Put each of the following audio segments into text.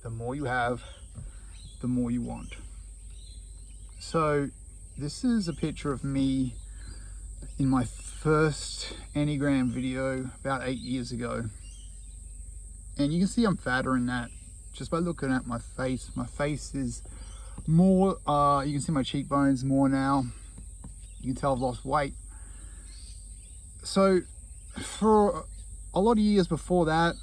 the more you have, the more you want. So this is a picture of me in my first Enneagram video about 8 years ago. And you can see I'm fatter in that just by looking at my face. My face is more, you can see my cheekbones more now. You can tell I've lost weight. So for a lot of years before that,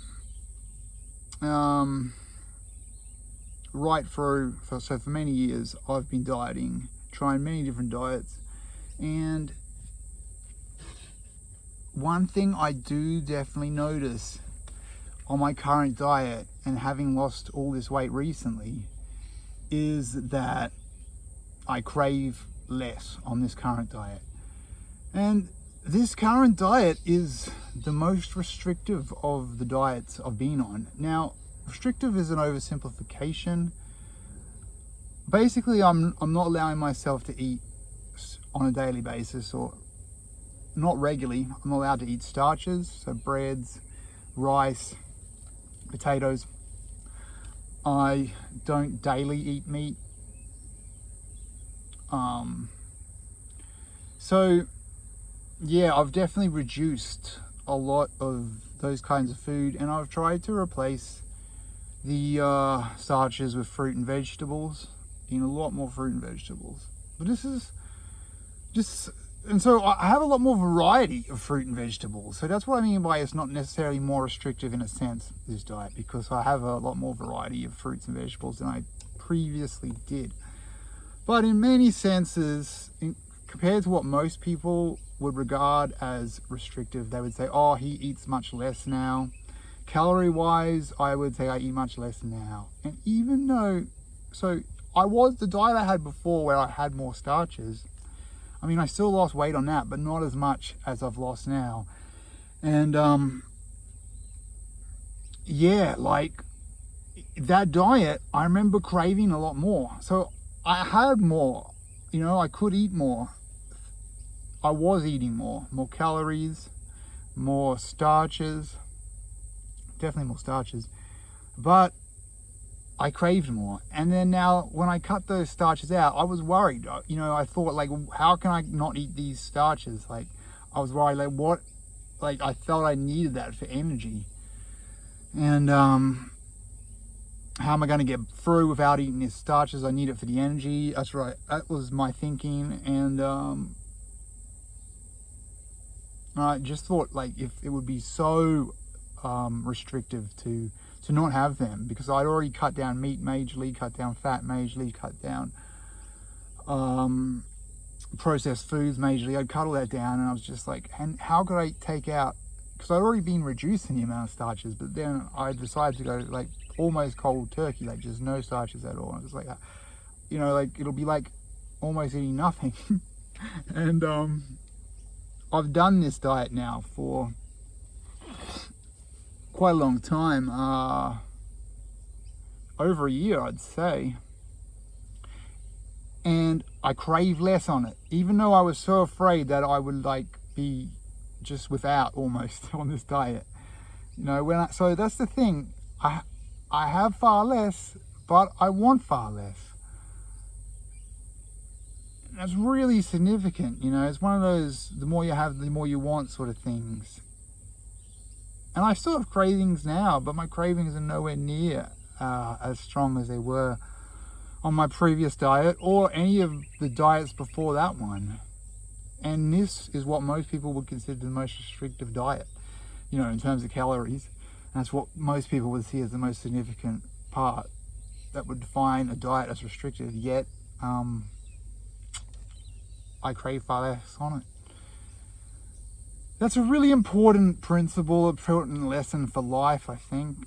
right through, so for many years, I've been dieting, trying many different diets. And one thing I do definitely notice on my current diet, and having lost all this weight recently, is that I crave less on this current diet. And this current diet is the most restrictive of the diets I've been on. Now, restrictive is an oversimplification. Basically, I'm not allowing myself to eat on a daily basis, or not regularly. I'm not allowed to eat starches, so breads, rice, potatoes. I don't daily eat meat. So yeah, I've definitely reduced a lot of those kinds of food, and I've tried to replace the starches with fruit and vegetables, eating a lot more fruit and vegetables. But this is just, and so I have a lot more variety of fruit and vegetables. So that's what I mean by it's not necessarily more restrictive in a sense, this diet, because I have a lot more variety of fruits and vegetables than I previously did. But in many senses, compared to what most people would regard as restrictive, they would say, oh, he eats much less now. Calorie wise, I would say I eat much less now. And even though, so the diet I had before where I had more starches, I mean, I still lost weight on that, but not as much as I've lost now. And yeah, like that diet, I remember craving a lot more. So I had more, you know, I could eat more. I was eating more calories, more starches, definitely more starches, but I craved more. And then now when I cut those starches out, I was worried, you know, I thought, like, how can I not eat these starches? Like, I was worried, like, what, like, I felt I needed that for energy. And how am I going to get through without eating these starches? I need it for the energy. That's right, that was my thinking. And I just thought, like, if it would be so restrictive to not have them, because I'd already cut down meat majorly, cut down fat majorly, cut down processed foods majorly. I'd cut all that down, and I was just like, and how could I take out, because I'd already been reducing the amount of starches, but then I decided to go like almost cold turkey, like just no starches at all. And I was like, you know, like it'll be like almost eating nothing. And I've done this diet now for quite a long time, over a year, I'd say, and I crave less on it, even though I was so afraid that I would like be just without almost on this diet, you know. So that's the thing, I have far less, but I want far less. That's really significant, you know. It's one of those, the more you have, the more you want sort of things. And I still have cravings now, but my cravings are nowhere near as strong as they were on my previous diet or any of the diets before that one. And this is what most people would consider the most restrictive diet, you know, in terms of calories. And that's what most people would see as the most significant part that would define a diet as restrictive, yet I crave far less on it. That's a really important principle, important lesson for life, I think.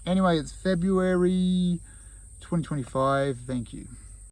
Anyway, it's February 2025. Thank you.